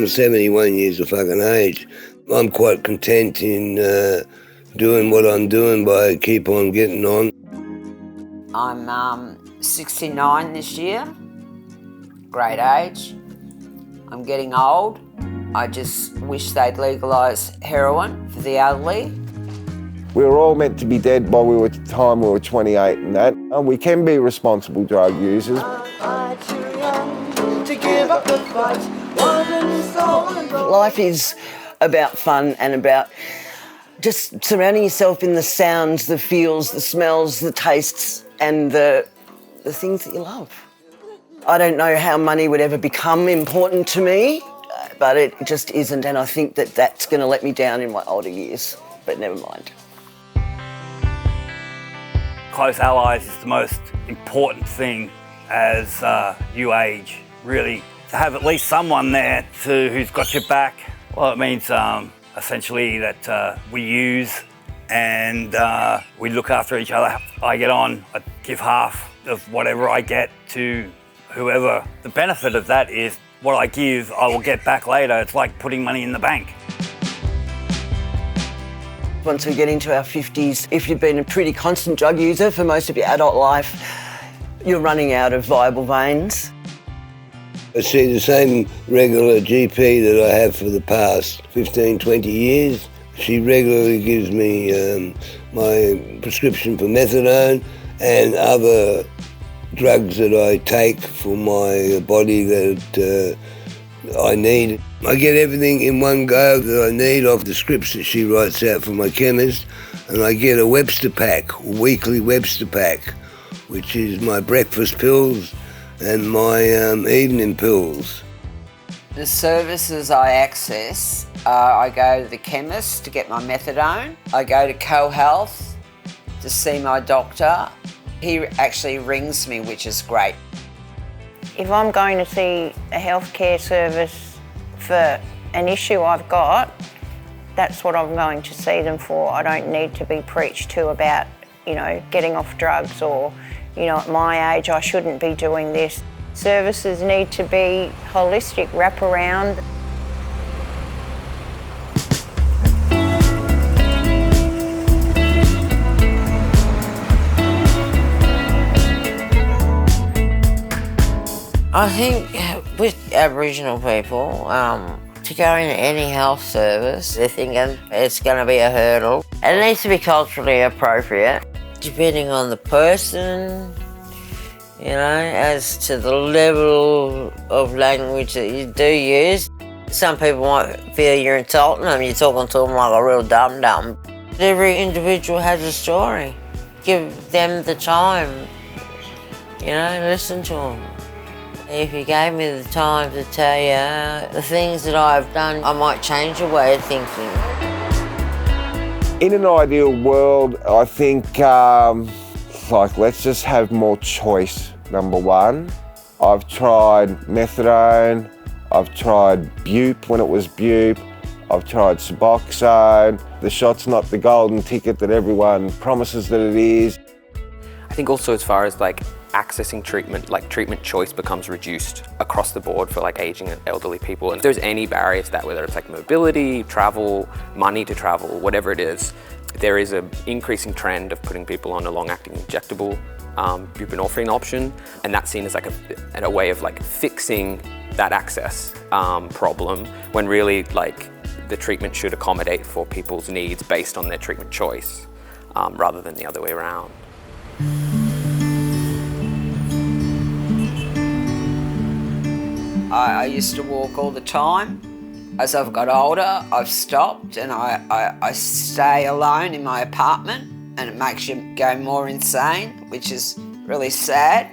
I'm 71 years of fucking age. I'm quite content in doing what I'm doing by keep on getting on. I'm 69 this year, great age. I'm getting old. I just wish they'd legalise heroin for the elderly. We were all meant to be dead by the time we were 28 and that. And we can be responsible drug users. Life is about fun and about just surrounding yourself in the sounds, the feels, the smells, the tastes and the things that you love. I don't know how money would ever become important to me, but it just isn't, and I think that that's going to let me down in my older years, but never mind. Close allies is the most important thing as you age, really. To have at least someone there who's got your back. Well, it means essentially that we use and we look after each other. I get on, I give half of whatever I get to whoever. The benefit of that is what I give, I will get back later. It's like putting money in the bank. Once we get into our 50s, if you've been a pretty constant drug user for most of your adult life, you're running out of viable veins. I see the same regular GP that I have for the past 15, 20 years. She regularly gives me my prescription for methadone and other drugs that I take for my body that I need. I get everything in one go that I need off the scripts that she writes out from my chemist, and I get a Webster pack, a weekly Webster pack, which is my breakfast pills and my evening pills. The services I access, I go to the chemist to get my methadone. I go to CoHealth to see my doctor. He actually rings me, which is great. If I'm going to see a healthcare service for an issue I've got, that's what I'm going to see them for. I don't need to be preached to about, getting off drugs or, at my age I shouldn't be doing this. Services need to be holistic, wraparound. I think with Aboriginal people, to go into any health service, they're thinking it's going to be a hurdle. And it needs to be culturally appropriate, depending on the person, as to the level of language that you do use. Some people might feel you're insulting them, you're talking to them like a real dum-dum. Every individual has a story. Give them the time, listen to them. If you gave me the time to tell you the things that I've done, I might change your way of thinking. In an ideal world, I think, let's just have more choice, number one. I've tried methadone, I've tried Bupe when it was Bupe, I've tried Suboxone. The shot's not the golden ticket that everyone promises that it is. I think also as far as accessing treatment, treatment choice becomes reduced across the board for aging and elderly people. And if there's any barriers to that, whether it's mobility, travel, money to travel, whatever it is, there is an increasing trend of putting people on a long-acting injectable buprenorphine option, and that's seen as a way of fixing that access problem, when really the treatment should accommodate for people's needs based on their treatment choice, rather than the other way around. I used to walk all the time. As I've got older, I've stopped and I stay alone in my apartment, and it makes you go more insane, which is really sad.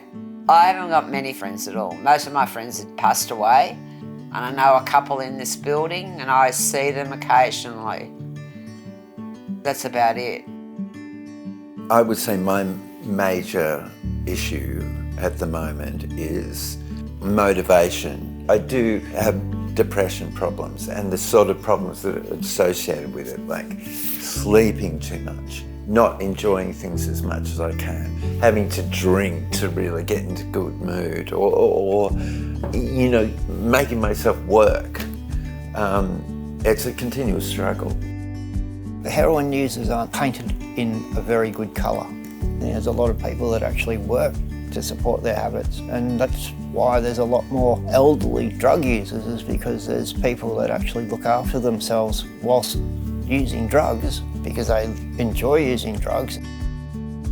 I haven't got many friends at all. Most of my friends had passed away, and I know a couple in this building and I see them occasionally. That's about it. I would say my major issue at the moment is motivation. I do have depression problems and the sort of problems that are associated with it, like sleeping too much, not enjoying things as much as I can, having to drink to really get into good mood, or making myself work it's a continuous struggle. The heroin users aren't painted in a very good colour. There's a lot of people that actually work to support their habits, and that's why there's a lot more elderly drug users, is because there's people that actually look after themselves whilst using drugs because they enjoy using drugs.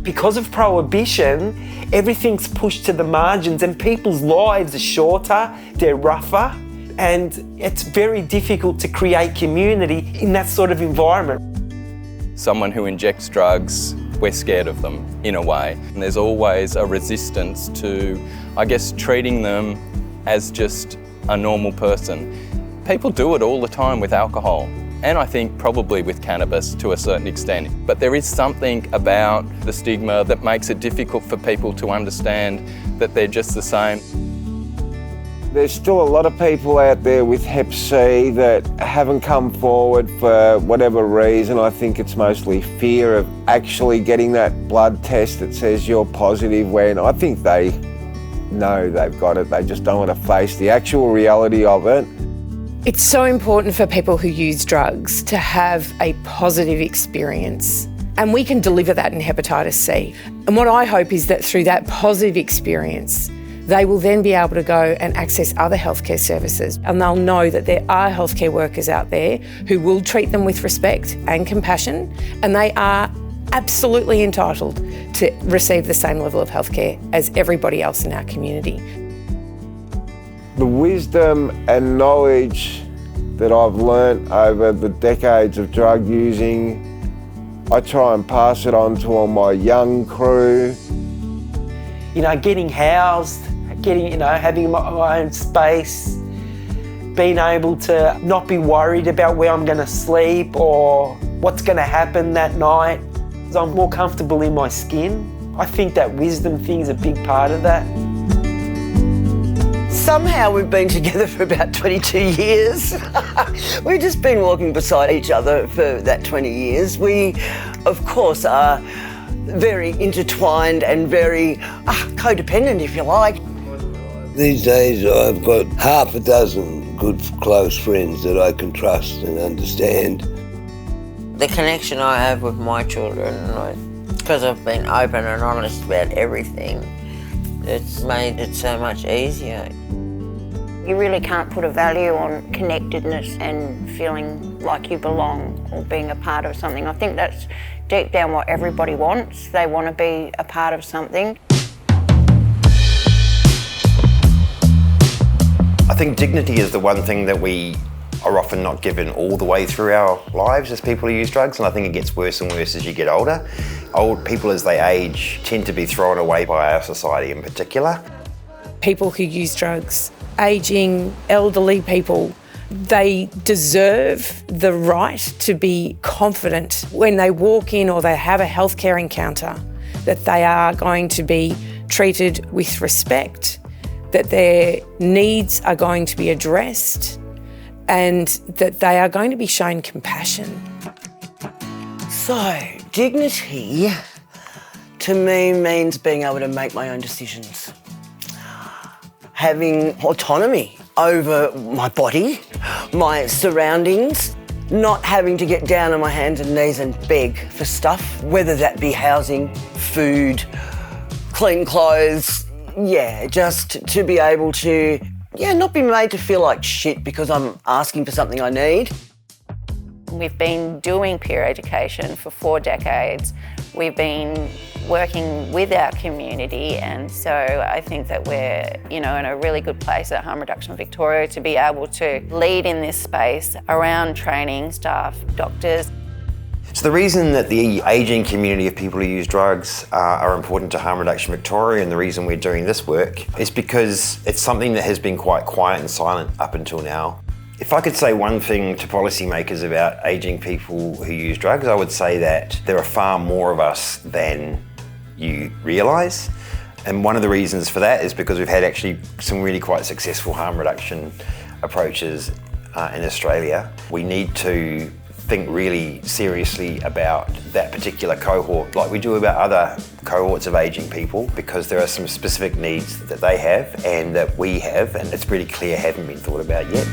Because of prohibition, everything's pushed to the margins and people's lives are shorter, they're rougher, and it's very difficult to create community in that sort of environment. Someone who injects drugs, we're scared of them in a way. And there's always a resistance to, I guess, treating them as just a normal person. People do it all the time with alcohol, and I think probably with cannabis to a certain extent. But there is something about the stigma that makes it difficult for people to understand that they're just the same. There's still a lot of people out there with Hep C that haven't come forward for whatever reason. I think it's mostly fear of actually getting that blood test that says you're positive, when I think they know they've got it. They just don't want to face the actual reality of it. It's so important for people who use drugs to have a positive experience, and we can deliver that in hepatitis C. And what I hope is that through that positive experience, they will then be able to go and access other healthcare services, and they'll know that there are healthcare workers out there who will treat them with respect and compassion, and they are absolutely entitled to receive the same level of healthcare as everybody else in our community. The wisdom and knowledge that I've learnt over the decades of drug using, I try and pass it on to all my young crew. You know, getting housed, having my own space, being able to not be worried about where I'm going to sleep or what's going to happen that night. I'm more comfortable in my skin. I think that wisdom thing is a big part of that. Somehow we've been together for about 22 years. We've just been walking beside each other for that 20 years. We, of course, are very intertwined and very codependent, if you like. These days I've got half a dozen good close friends that I can trust and understand. The connection I have with my children, because I've been open and honest about everything, it's made it so much easier. You really can't put a value on connectedness and feeling like you belong or being a part of something. I think that's deep down what everybody wants. They want to be a part of something. I think dignity is the one thing that we are often not given all the way through our lives as people who use drugs, and I think it gets worse and worse as you get older. Old people, as they age, tend to be thrown away by our society in particular. People who use drugs, ageing, elderly people, they deserve the right to be confident when they walk in or they have a healthcare encounter that they are going to be treated with respect, that their needs are going to be addressed, and that they are going to be shown compassion. So, dignity to me means being able to make my own decisions. Having autonomy over my body, my surroundings, not having to get down on my hands and knees and beg for stuff, whether that be housing, food, clean clothes, just to be able to, not be made to feel like shit because I'm asking for something I need. We've been doing peer education for 4 decades. We've been working with our community, and so I think that we're, in a really good place at Harm Reduction Victoria to be able to lead in this space around training staff, doctors. So the reason that the ageing community of people who use drugs are important to Harm Reduction Victoria, and the reason we're doing this work, is because it's something that has been quite quiet and silent up until now. If I could say one thing to policymakers about ageing people who use drugs, I would say that there are far more of us than you realise. And one of the reasons for that is because we've had actually some really quite successful harm reduction approaches in Australia. We need to think really seriously about that particular cohort, like we do about other cohorts of ageing people, because there are some specific needs that they have and that we have, and it's pretty clear haven't been thought about yet.